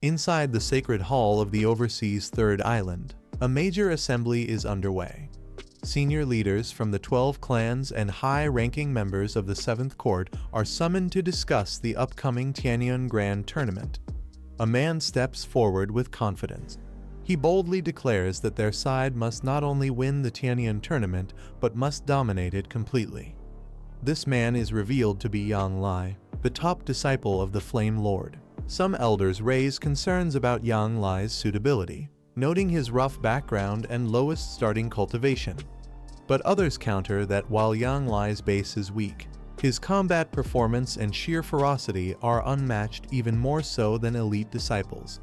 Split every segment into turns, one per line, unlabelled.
Inside the sacred hall of the overseas Third Island, a major assembly is underway. Senior leaders from the 12 clans and high-ranking members of the 7th Court are summoned to discuss the upcoming Tanion Grand Tournament. A man steps forward with confidence. He boldly declares that their side must not only win the Tanion Tournament, but must dominate it completely. This man is revealed to be Yang Lai, the top disciple of the Flame Lord. Some elders raise concerns about Yang Lai's suitability, noting his rough background and lowest starting cultivation. But others counter that while Yang Lai's base is weak, his combat performance and sheer ferocity are unmatched, even more so than elite disciples.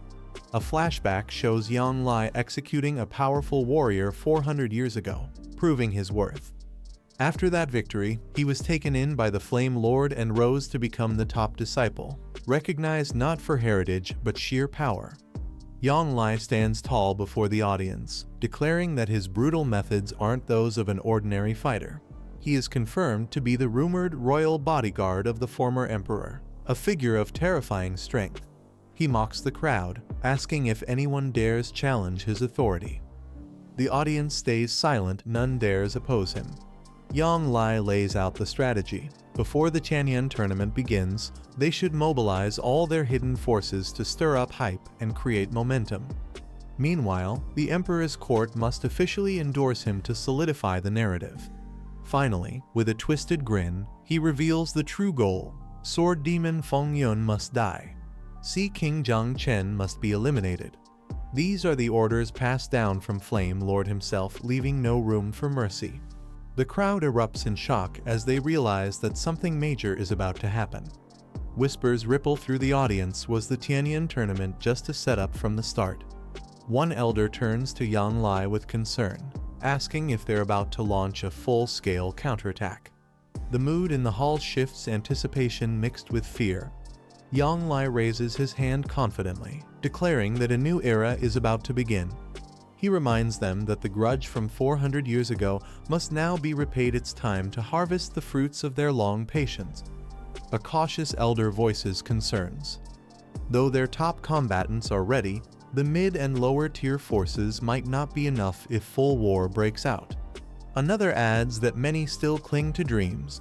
A flashback shows Yang Lai executing a powerful warrior 400 years ago, proving his worth. After that victory, he was taken in by the Flame Lord and rose to become the top disciple, recognized not for heritage but sheer power. Yang Lai stands tall before the audience, declaring that his brutal methods aren't those of an ordinary fighter. He is confirmed to be the rumored royal bodyguard of the former emperor, a figure of terrifying strength. He mocks the crowd, asking if anyone dares challenge his authority. The audience stays silent, none dares oppose him. Yang Lai lays out the strategy. Before the Tanion tournament begins, they should mobilize all their hidden forces to stir up hype and create momentum. Meanwhile, the Emperor's court must officially endorse him to solidify the narrative. Finally, with a twisted grin, he reveals the true goal: Sword Demon Feng Yun must die. Sea King Zhang Chen must be eliminated. These are the orders passed down from Flame Lord himself, leaving no room for mercy. The crowd erupts in shock as they realize that something major is about to happen. Whispers ripple through the audience. Was the Tanion tournament just a setup from the start? One elder turns to Yang Lai with concern, asking if they're about to launch a full-scale counterattack. The mood in the hall shifts, anticipation mixed with fear. Yang Lai raises his hand confidently, declaring that a new era is about to begin. He reminds them that the grudge from 400 years ago must now be repaid. It's time to harvest the fruits of their long patience. A cautious elder voices concerns. Though their top combatants are ready, the mid and lower tier forces might not be enough if full war breaks out. Another adds that many still cling to dreams.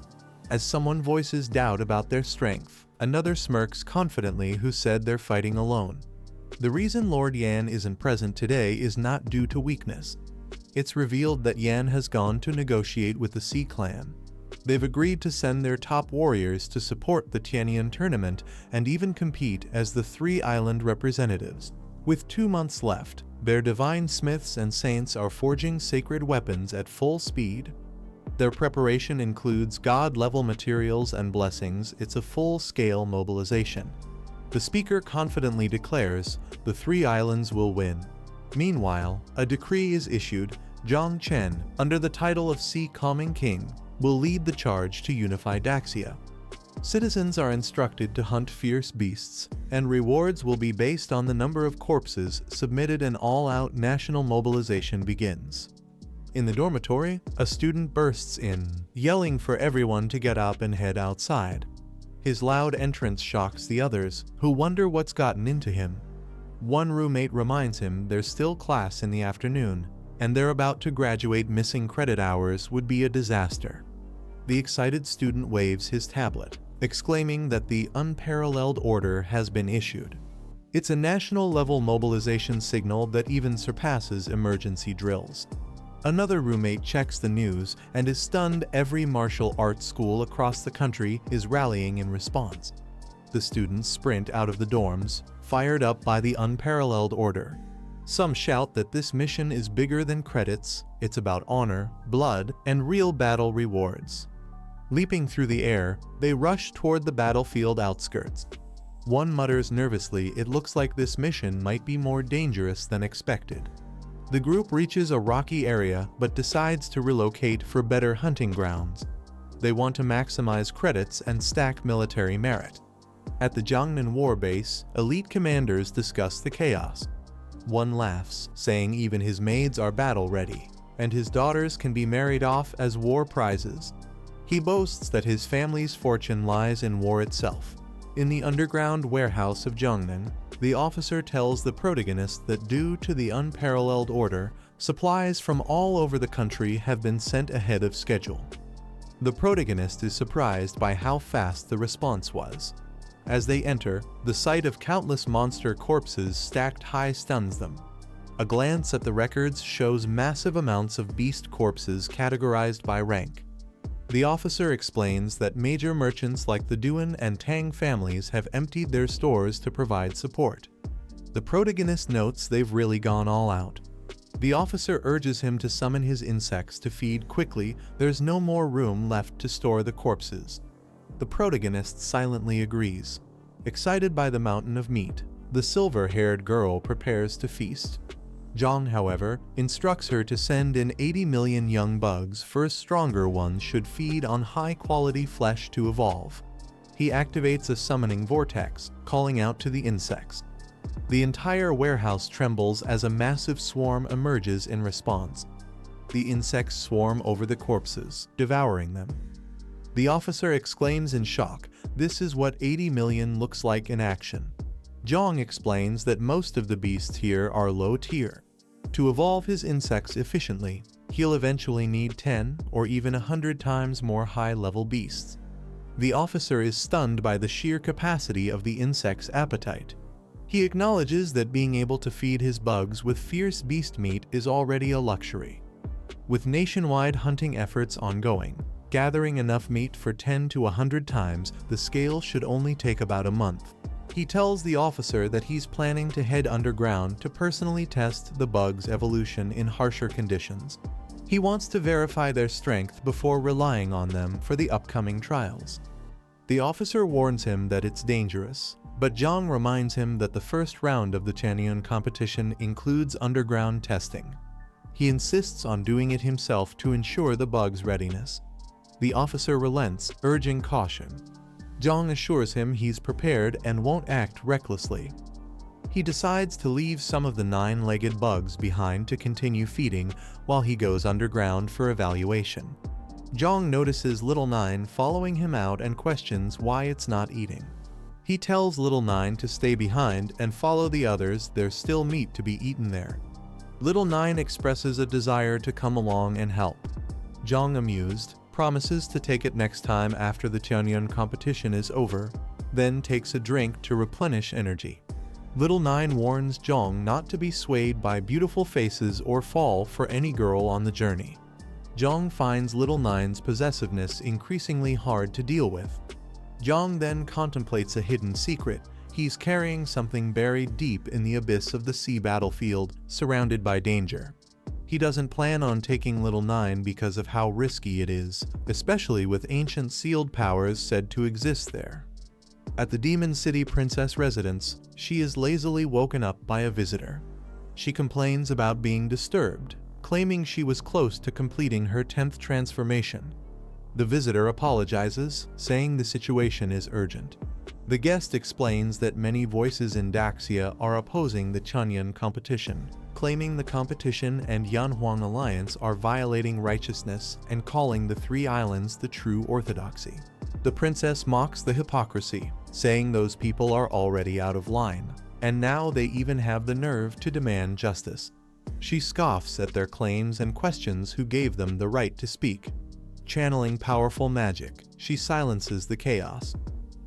As someone voices doubt about their strength, another smirks confidently, who said they're fighting alone. The reason Lord Yan isn't present today is not due to weakness. It's revealed that Yan has gone to negotiate with the Sea Clan. They've agreed to send their top warriors to support the Tanion tournament and even compete as the 3 island representatives. With 2 months left, their divine smiths and saints are forging sacred weapons at full speed. Their preparation includes god-level materials and blessings. It's a full-scale mobilization. The speaker confidently declares the 3 islands will win. Meanwhile, a decree is issued. Zhang Chen, under the title of Sea Calming King, will lead the charge to unify Daxia. Citizens are instructed to hunt fierce beasts, and rewards will be based on the number of corpses submitted. An all-out national mobilization begins. In the dormitory, a student bursts in, yelling for everyone to get up and head outside. His loud entrance shocks the others, who wonder what's gotten into him. One roommate reminds him there's still class in the afternoon, and they're about to graduate. Missing credit hours would be a disaster. The excited student waves his tablet, exclaiming that the unparalleled order has been issued. It's a national-level mobilization signal that even surpasses emergency drills. Another roommate checks the news and is stunned. Every martial arts school across the country is rallying in response. The students sprint out of the dorms, fired up by the unparalleled order. Some shout that this mission is bigger than credits. It's about honor, blood, and real battle rewards. Leaping through the air, they rush toward the battlefield outskirts. One mutters nervously, it looks like this mission might be more dangerous than expected. The group reaches a rocky area but decides to relocate for better hunting grounds. They want to maximize credits and stack military merit. At the Jiangnan War Base, elite commanders discuss the chaos. One laughs, saying even his maids are battle-ready, and his daughters can be married off as war prizes. He boasts that his family's fortune lies in war itself. In the underground warehouse of Jiangnan, The officer tells the protagonist that due to the unparalleled order, supplies from all over the country have been sent ahead of schedule. The protagonist is surprised by how fast the response was. As they enter, the sight of countless monster corpses stacked high stuns them. A glance at the records shows massive amounts of beast corpses categorized by rank. The officer explains that major merchants like the Duan and Tang families have emptied their stores to provide support. The protagonist notes they've really gone all out. The officer urges him to summon his insects to feed quickly. There's no more room left to store the corpses. The protagonist silently agrees. Excited by the mountain of meat, the silver-haired girl prepares to feast. Zhang, however, instructs her to send in 80 million young bugs. First, stronger ones should feed on high-quality flesh to evolve. He activates a summoning vortex, calling out to the insects. The entire warehouse trembles as a massive swarm emerges in response. The insects swarm over the corpses, devouring them. The officer exclaims in shock, "This is what 80 million looks like in action." Zhang explains that most of the beasts here are low tier. To evolve his insects efficiently, he'll eventually need 10 or even 100 times more high-level beasts. The officer is stunned by the sheer capacity of the insect's appetite. He acknowledges that being able to feed his bugs with fierce beast meat is already a luxury. With nationwide hunting efforts ongoing, gathering enough meat for 10 to 100 times, the scale should only take about a month. He tells the officer that he's planning to head underground to personally test the bugs' evolution in harsher conditions. He wants to verify their strength before relying on them for the upcoming trials. The officer warns him that it's dangerous, but Zhang reminds him that the first round of the Tanion competition includes underground testing. He insists on doing it himself to ensure the bugs' readiness. The officer relents, urging caution. Zhang assures him he's prepared and won't act recklessly. He decides to leave some of the 9-legged bugs behind to continue feeding while he goes underground for evaluation. Zhang notices Little Nine following him out and questions why it's not eating. He tells Little Nine to stay behind and follow the others. There's still meat to be eaten there. Little Nine expresses a desire to come along and help. Zhang, amused, promises to take it next time after the Tanion competition is over, then takes a drink to replenish energy. Little Nine warns Zhang not to be swayed by beautiful faces or fall for any girl on the journey. Zhang finds Little Nine's possessiveness increasingly hard to deal with. Zhang then contemplates a hidden secret. He's carrying something buried deep in the abyss of the sea battlefield, surrounded by danger. He doesn't plan on taking Little Nine because of how risky it is, especially with ancient sealed powers said to exist there. At the Demon City Princess residence, she is lazily woken up by a visitor. She complains about being disturbed, claiming she was close to completing her 10th transformation. The visitor apologizes, saying the situation is urgent. The guest explains that many voices in Daxia are opposing the Tanion competition, claiming the competition and Yanhuang alliance are violating righteousness and calling the 3 islands the true orthodoxy. The princess mocks the hypocrisy, saying those people are already out of line, and now they even have the nerve to demand justice. She scoffs at their claims and questions who gave them the right to speak. Channeling powerful magic, she silences the chaos.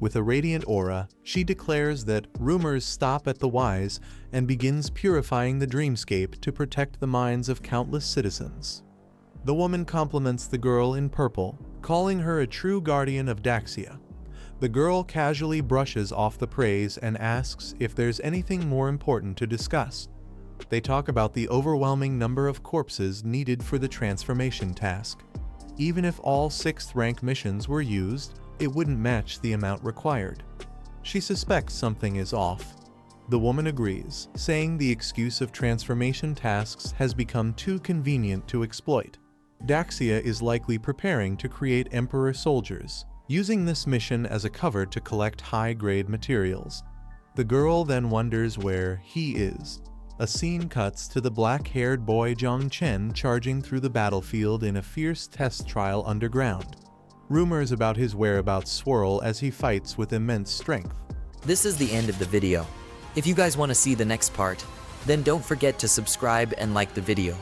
With a radiant aura, she declares that rumors stop at the wise and begins purifying the dreamscape to protect the minds of countless citizens. The woman compliments the girl in purple, calling her a true guardian of Daxia. The girl casually brushes off the praise and asks if there's anything more important to discuss. They talk about the overwhelming number of corpses needed for the transformation task. Even if all 6th rank missions were used, it wouldn't match the amount required. She suspects something is off. The woman agrees, saying the excuse of transformation tasks has become too convenient to exploit. Daxia is likely preparing to create Emperor soldiers, using this mission as a cover to collect high-grade materials. The girl then wonders where he is. A scene cuts to the black-haired boy Zhang Chen charging through the battlefield in a fierce test trial underground. Rumors about his whereabouts swirl as he fights with immense strength.
This is the end of the video. If you guys want to see the next part, then don't forget to subscribe and like the video.